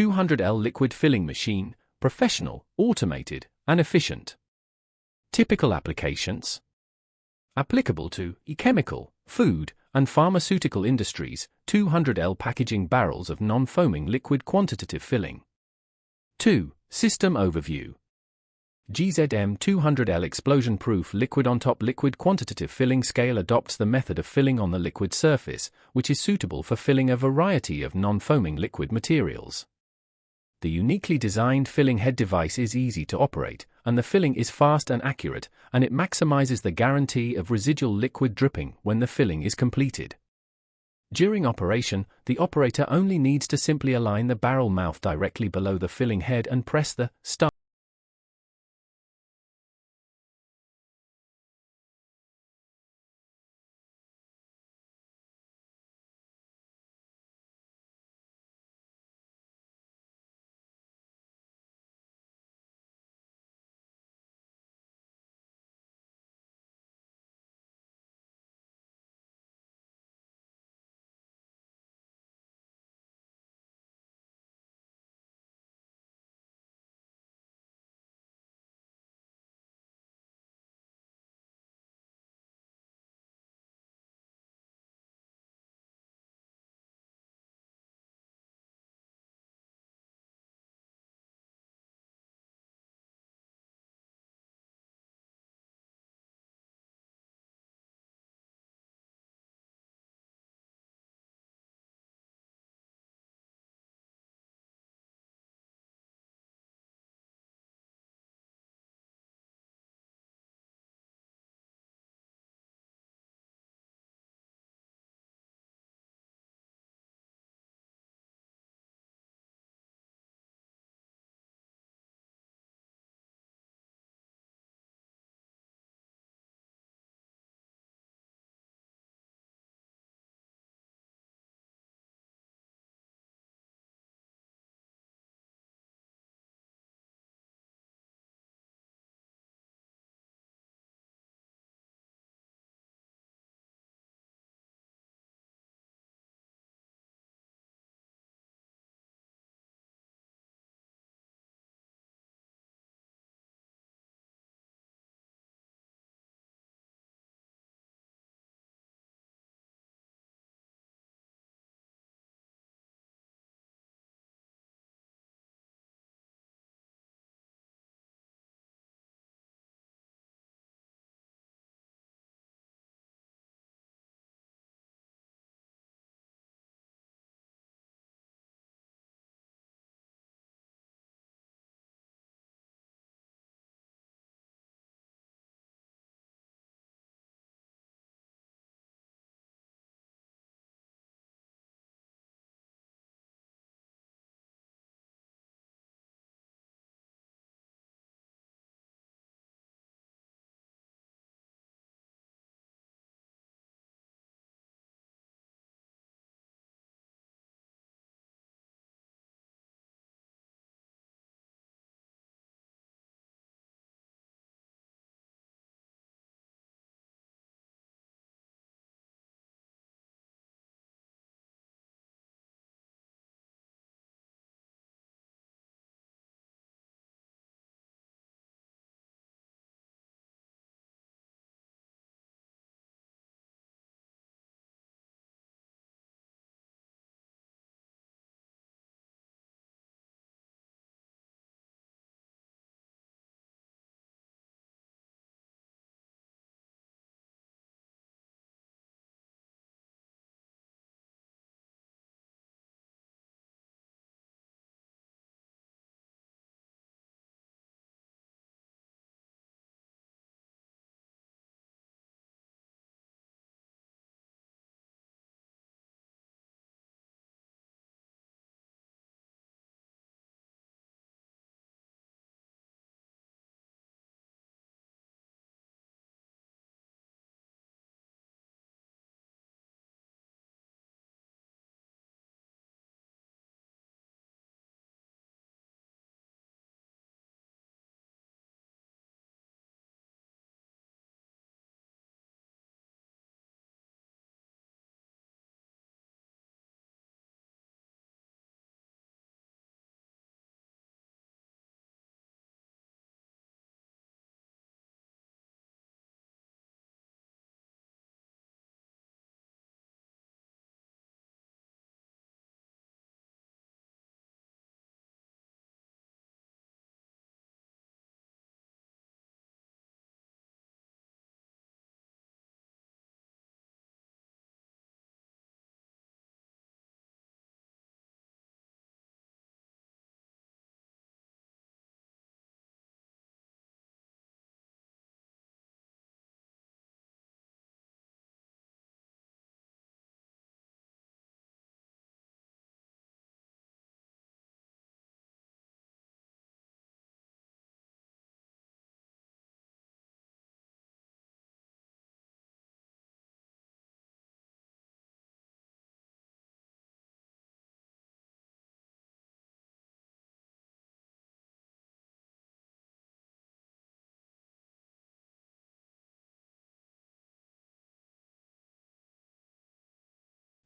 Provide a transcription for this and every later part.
200L liquid filling machine, professional, automated, and efficient. Typical applications. Applicable to chemical, food, and pharmaceutical industries, 200L packaging barrels of non-foaming liquid quantitative filling. 2. System overview. GZM 200L explosion-proof liquid-on-top liquid quantitative filling scale adopts the method of filling on the liquid surface, which is suitable for filling a variety of non-foaming liquid materials. The uniquely designed filling head device is easy to operate, and the filling is fast and accurate, and it maximizes the guarantee of residual liquid dripping when the filling is completed. During operation, the operator only needs to simply align the barrel mouth directly below the filling head and press the start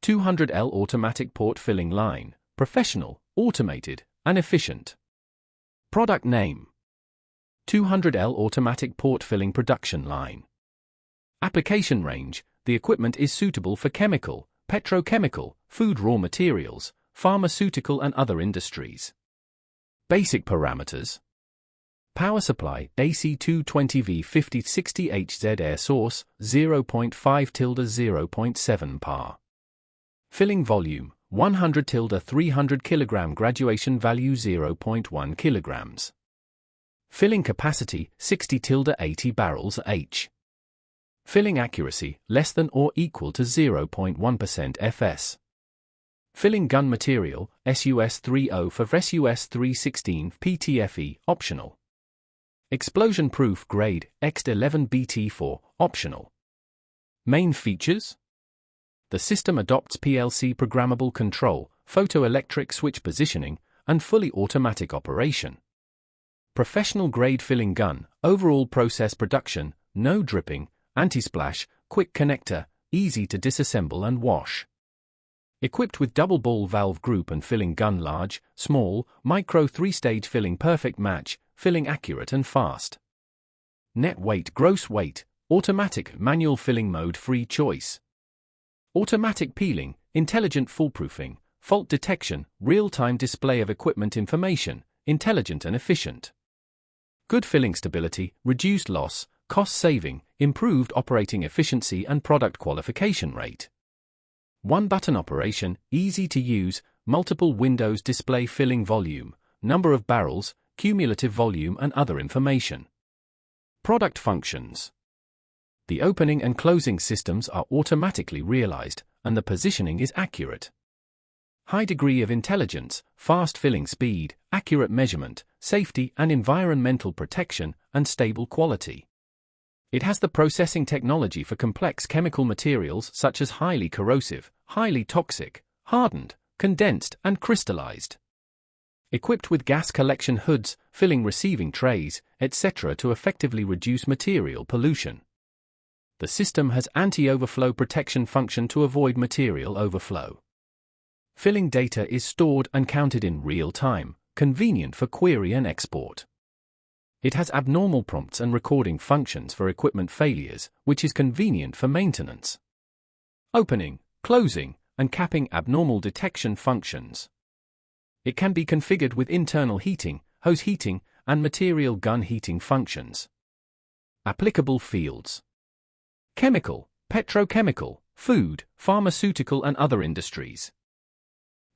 200L automatic port filling line, professional, automated, and efficient. Product name: 200L automatic port filling production line. Application range: the equipment is suitable for chemical, petrochemical, food raw materials, pharmaceutical and other industries. Basic parameters: power supply AC 220V 5060HZ, air source 0.5-0.7 par. Filling volume 100-300 kg, graduation value 0.1 kg. Filling capacity 60-80 barrels H. Filling accuracy less than or equal to 0.1% FS. Filling gun material SUS 30 for SUS 316 PTFE optional. Explosion proof grade X11 BT4 optional. Main features: the system adopts PLC programmable control, photoelectric switch positioning, and fully automatic operation. Professional grade filling gun, overall process production, no dripping, anti-splash, quick connector, easy to disassemble and wash. Equipped with double ball valve group and filling gun, large, small, micro 3-stage filling, perfect match, filling accurate and fast. Net weight, gross weight, automatic, manual filling mode, free choice. Automatic peeling, intelligent foolproofing, fault detection, real-time display of equipment information, intelligent and efficient. Good filling stability, reduced loss, cost saving, improved operating efficiency and product qualification rate. One-button operation, easy to use, multiple windows display filling volume, number of barrels, cumulative volume and other information. Product functions: the opening and closing systems are automatically realized, and the positioning is accurate. High degree of intelligence, fast filling speed, accurate measurement, safety and environmental protection, and stable quality. It has the processing technology for complex chemical materials such as highly corrosive, highly toxic, hardened, condensed, and crystallized. Equipped with gas collection hoods, filling receiving trays, etc. to effectively reduce material pollution. The system has anti-overflow protection function to avoid material overflow. Filling data is stored and counted in real time, convenient for query and export. It has abnormal prompts and recording functions for equipment failures, which is convenient for maintenance. Opening, closing, and capping abnormal detection functions. It can be configured with internal heating, hose heating, and material gun heating functions. Applicable fields: chemical, petrochemical, food, pharmaceutical and other industries.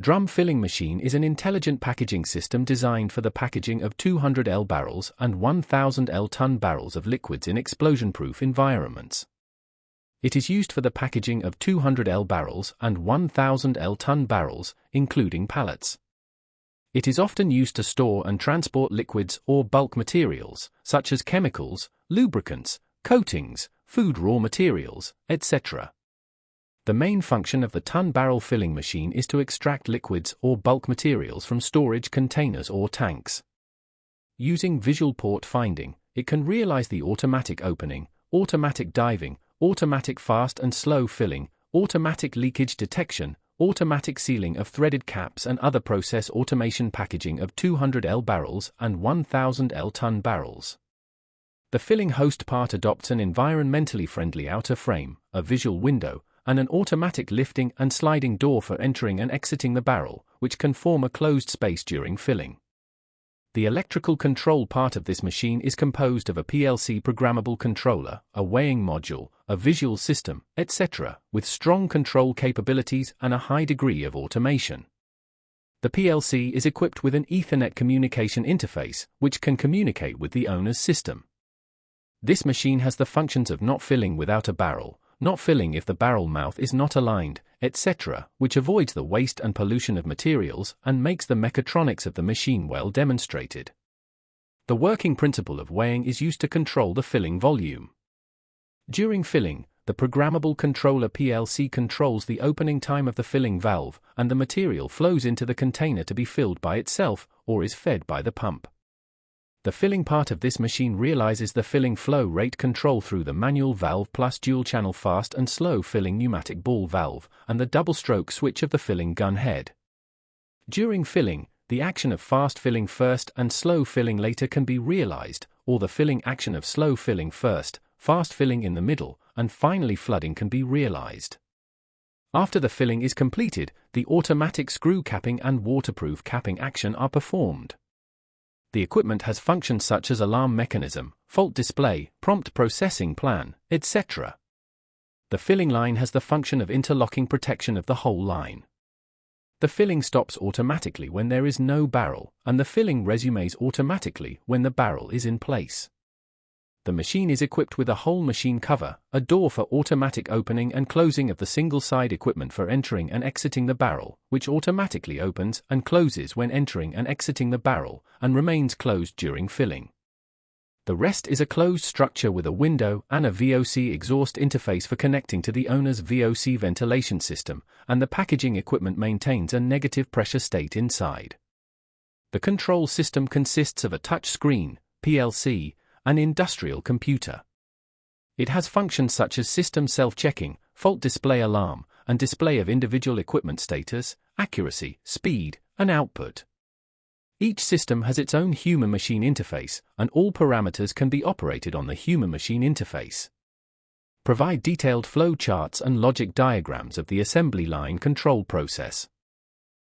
Drum filling machine is an intelligent packaging system designed for the packaging of 200L barrels and 1000L ton barrels of liquids in explosion-proof environments. It is used for the packaging of 200L barrels and 1000L ton barrels, including pallets. It is often used to store and transport liquids or bulk materials, such as chemicals, lubricants, coatings, food raw materials, etc. The main function of the ton barrel filling machine is to extract liquids or bulk materials from storage containers or tanks. Using visual port finding, it can realize the automatic opening, automatic diving, automatic fast and slow filling, automatic leakage detection, automatic sealing of threaded caps and other process automation packaging of 200L barrels and 1000L ton barrels. The filling host part adopts an environmentally friendly outer frame, a visual window, and an automatic lifting and sliding door for entering and exiting the barrel, which can form a closed space during filling. The electrical control part of this machine is composed of a PLC programmable controller, a weighing module, a visual system, etc., with strong control capabilities and a high degree of automation. The PLC is equipped with an Ethernet communication interface, which can communicate with the owner's system. This machine has the functions of not filling without a barrel, not filling if the barrel mouth is not aligned, etc., which avoids the waste and pollution of materials and makes the mechatronics of the machine well demonstrated. The working principle of weighing is used to control the filling volume. During filling, the programmable controller PLC controls the opening time of the filling valve, and the material flows into the container to be filled by itself or is fed by the pump. The filling part of this machine realizes the filling flow rate control through the manual valve plus dual-channel fast and slow filling pneumatic ball valve and the double-stroke switch of the filling gun head. During filling, the action of fast filling first and slow filling later can be realized, or the filling action of slow filling first, fast filling in the middle, and finally flooding can be realized. After the filling is completed, the automatic screw capping and waterproof capping action are performed. The equipment has functions such as alarm mechanism, fault display, prompt processing plan, etc. The filling line has the function of interlocking protection of the whole line. The filling stops automatically when there is no barrel, and the filling resumes automatically when the barrel is in place. The machine is equipped with a whole machine cover, a door for automatic opening and closing of the single-side equipment for entering and exiting the barrel, which automatically opens and closes when entering and exiting the barrel, and remains closed during filling. The rest is a closed structure with a window and a VOC exhaust interface for connecting to the owner's VOC ventilation system, and the packaging equipment maintains a negative pressure state inside. The control system consists of a touch screen, PLC, an industrial computer. It has functions such as system self-checking, fault display alarm, and display of individual equipment status, accuracy, speed, and output. Each system has its own human-machine interface, and all parameters can be operated on the human-machine interface. Provide detailed flow charts and logic diagrams of the assembly line control process.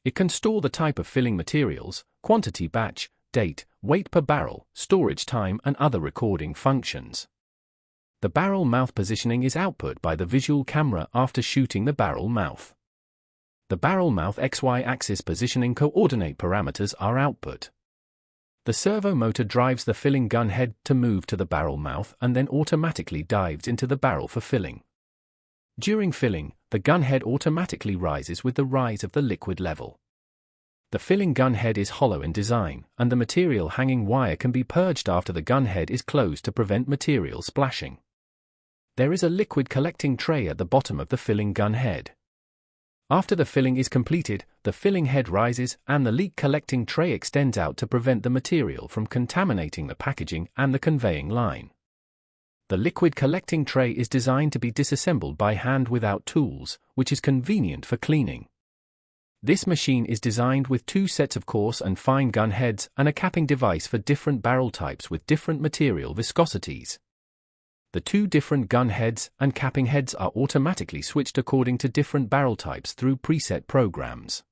It can store the type of filling materials, quantity batch, date, weight per barrel, storage time and other recording functions. The barrel mouth positioning is output by the visual camera after shooting the barrel mouth. The barrel mouth XY axis positioning coordinate parameters are output. The servo motor drives the filling gun head to move to the barrel mouth and then automatically dives into the barrel for filling. During filling, the gun head automatically rises with the rise of the liquid level. The filling gun head is hollow in design, and the material hanging wire can be purged after the gun head is closed to prevent material splashing. There is a liquid collecting tray at the bottom of the filling gun head. After the filling is completed, the filling head rises and the leak collecting tray extends out to prevent the material from contaminating the packaging and the conveying line. The liquid collecting tray is designed to be disassembled by hand without tools, which is convenient for cleaning. This machine is designed with 2 sets of coarse and fine gun heads and a capping device for different barrel types with different material viscosities. The 2 different gun heads and capping heads are automatically switched according to different barrel types through preset programs.